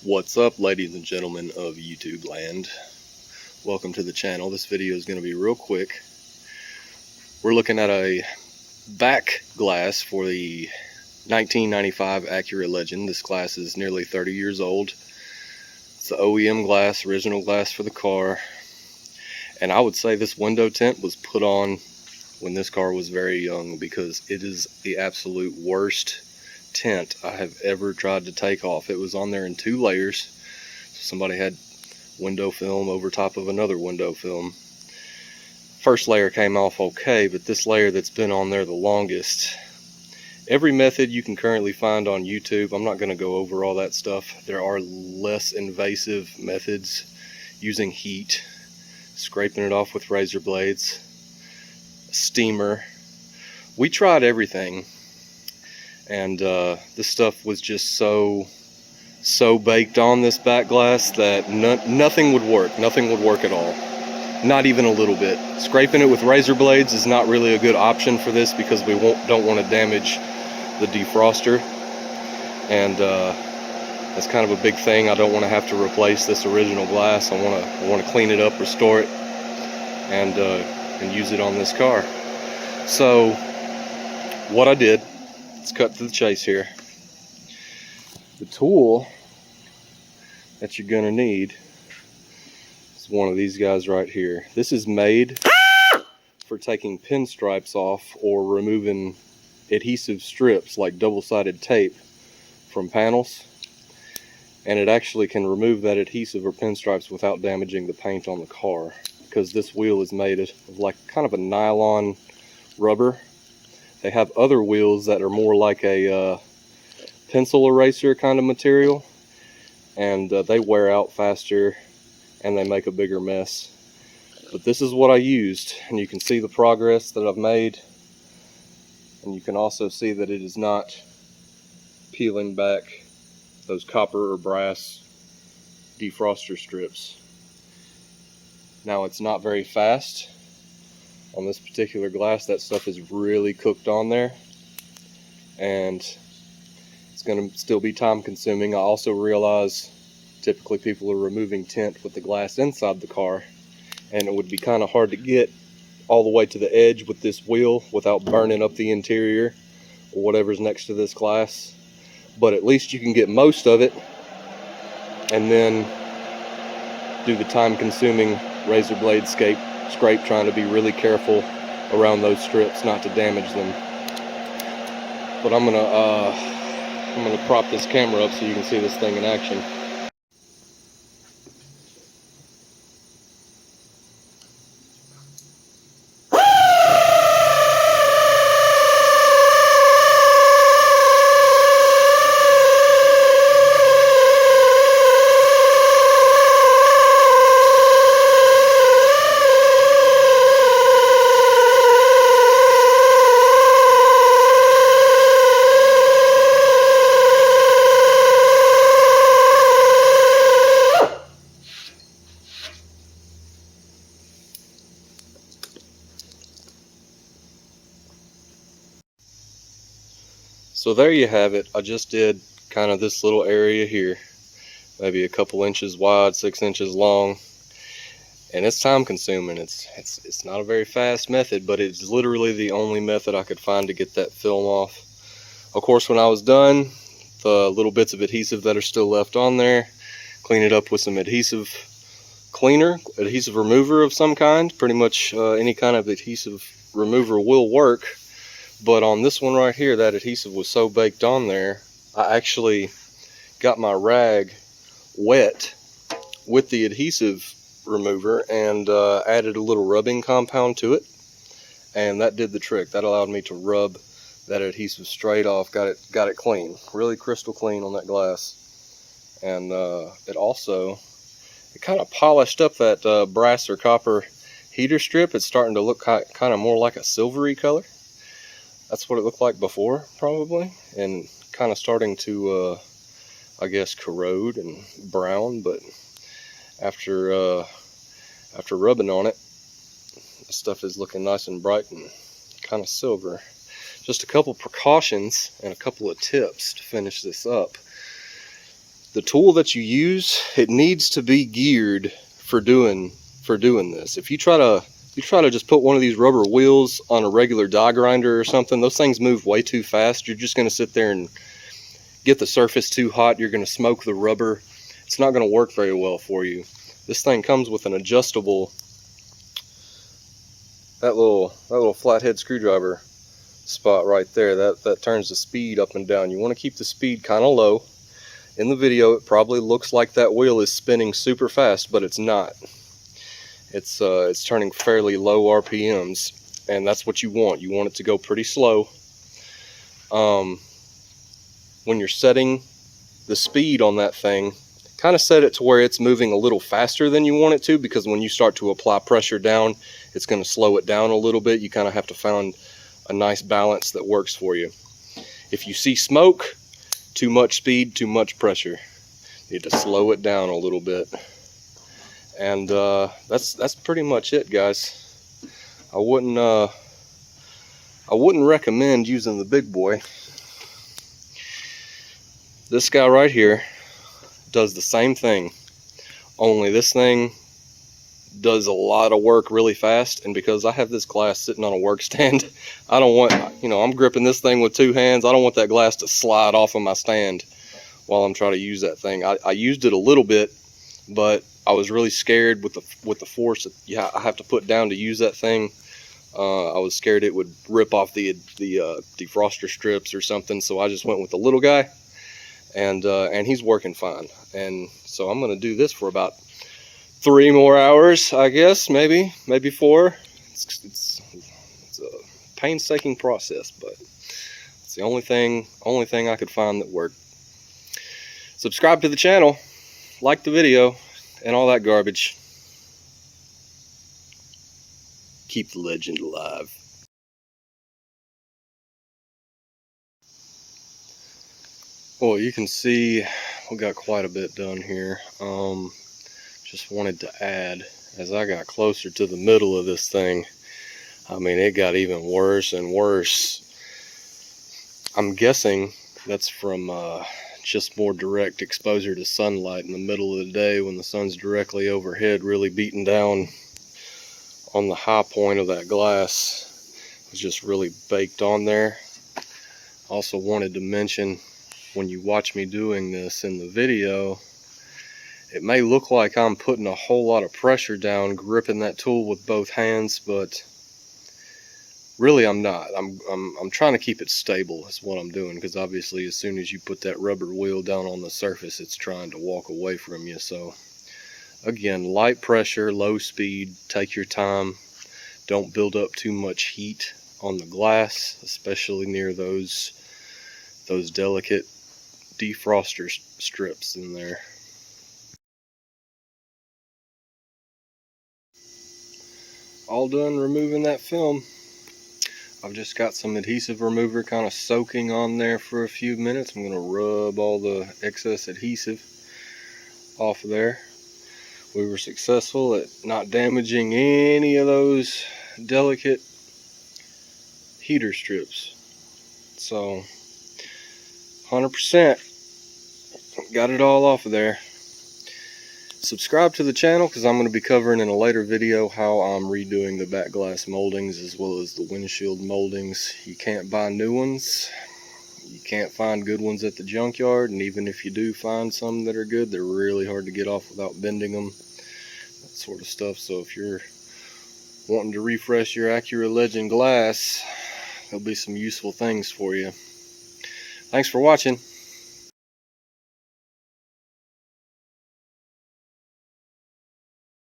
What's up, ladies and gentlemen of YouTube land? Welcome to the channel. This video is going to be real quick. We're looking at a back glass for the 1995 Acura Legend. This glass is nearly 30 years old. It's the OEM glass, original glass for the car. And I would say this window tint was put on when this car was very young, because it is the absolute worst tint I have ever tried to take off. It was on there in 2 layers. Somebody had window film over top of another window film. First layer came off okay, but this layer that's been on there the longest. Every method you can currently find on YouTube, I'm not going to go over all that stuff. There are less invasive methods, using heat, scraping it off with razor blades, a steamer. We tried everything. And this stuff was just so baked on this back glass that nothing would work. Nothing would work at all. Not even a little bit. Scraping it with razor blades is not really a good option for this, because we don't want to damage the defroster. And that's kind of a big thing. I don't want to have to replace this original glass. I want to clean it up, restore it, and use it on this car. So what I did, let's cut to the chase here. The tool that you're going to need is one of these guys right here. This is made for taking pinstripes off or removing adhesive strips like double-sided tape from panels. And it actually can remove that adhesive or pinstripes without damaging the paint on the car, because this wheel is made of like kind of a nylon rubber. They have other wheels that are more like a pencil eraser kind of material, and they wear out faster and they make a bigger mess. But this is what I used, and you can see the progress that I've made, and you can also see that it is not peeling back those copper or brass defroster strips. Now, it's not very fast. On this particular glass, that stuff is really cooked on there, and it's going to still be time consuming. I also realize typically people are removing tint with the glass inside the car, and it would be kind of hard to get all the way to the edge with this wheel without burning up the interior or whatever's next to this glass. But at least you can get most of it, and then do the time consuming razor blade scrape, trying to be really careful around those strips not to damage them. But I'm gonna prop this camera up so you can see this thing in action. So there you have it. I just did kind of this little area here, maybe a couple inches wide, 6 inches long, and it's time consuming. It's not a very fast method, but it's literally the only method I could find to get that film off. Of course, when I was done, the little bits of adhesive that are still left on there, clean it up with some adhesive cleaner, adhesive remover of some kind. Pretty much any kind of adhesive remover will work. But on this one right here, that adhesive was so baked on there, I actually got my rag wet with the adhesive remover and added a little rubbing compound to it, and that did the trick. That allowed me to rub that adhesive straight off, got it clean, really crystal clean on that glass. And it kind of polished up that brass or copper heater strip. It's starting to look kind of more like a silvery color. That's what it looked like before, probably, and kind of starting to, I guess, corrode and brown. But after rubbing on it, the stuff is looking nice and bright and kind of silver. Just a couple precautions and a couple of tips to finish this up. the tool that you use, it needs to be geared for doing this. If you try to just put one of these rubber wheels on a regular die grinder or something, those things move way too fast. You're just going to sit there and get the surface too hot. You're going to smoke the rubber. It's not going to work very well for you. This thing comes with an adjustable, that little flathead screwdriver spot right there. That turns the speed up and down. You want to keep the speed kind of low. In the video, it probably looks like that wheel is spinning super fast, but it's not. It's turning fairly low RPMs, and that's what you want. You want it to go pretty slow. When you're setting the speed on that thing, kind of set it to where it's moving a little faster than you want it to, because when you start to apply pressure down, it's going to slow it down a little bit. You kind of have to find a nice balance that works for you. If you see smoke, too much speed, too much pressure. You need to slow it down a little bit. And that's pretty much it, guys. I wouldn't recommend using the big boy. This guy right here does the same thing, only this thing does a lot of work really fast. And because I have this glass sitting on a work stand, I don't want, I'm gripping this thing with two hands. I don't want that glass to slide off of my stand while I'm trying to use that thing. I used it a little bit, but I was really scared with the force that I have to put down to use that thing. I was scared it would rip off the defroster strips or something, so I just went with the little guy, and he's working fine. And so I'm going to do this for about 3 more hours, I guess, maybe 4. It's a painstaking process, but it's the only thing I could find that worked. Subscribe to the channel, like the video, and all that garbage. Keep the legend alive. Well, you can see we got quite a bit done here. Just wanted to add, as I got closer to the middle of this thing, I mean, it got even worse and worse. I'm guessing that's from just more direct exposure to sunlight in the middle of the day when the sun's directly overhead, really beating down on the high point of that glass. It was just really baked on there. Also wanted to mention, when you watch me doing this in the video, it may look like I'm putting a whole lot of pressure down, gripping that tool with both hands, but really I'm not. I'm trying to keep it stable is what I'm doing, because obviously as soon as you put that rubber wheel down on the surface, it's trying to walk away from you. So again, light pressure, low speed, take your time. Don't build up too much heat on the glass, especially near those delicate defroster strips in there. All done removing that film. I've just got some adhesive remover kind of soaking on there for a few minutes. I'm going to rub all the excess adhesive off of there. We were successful at not damaging any of those delicate heater strips. So 100% got it all off of there. Subscribe to the channel, because I'm going to be covering in a later video how I'm redoing the back glass moldings as well as the windshield moldings. You can't buy new ones. You can't find good ones at the junkyard, and even if you do find some that are good, they're really hard to get off without bending them, that sort of stuff. So if you're wanting to refresh your Acura Legend glass, there'll be some useful things for you. Thanks for watching.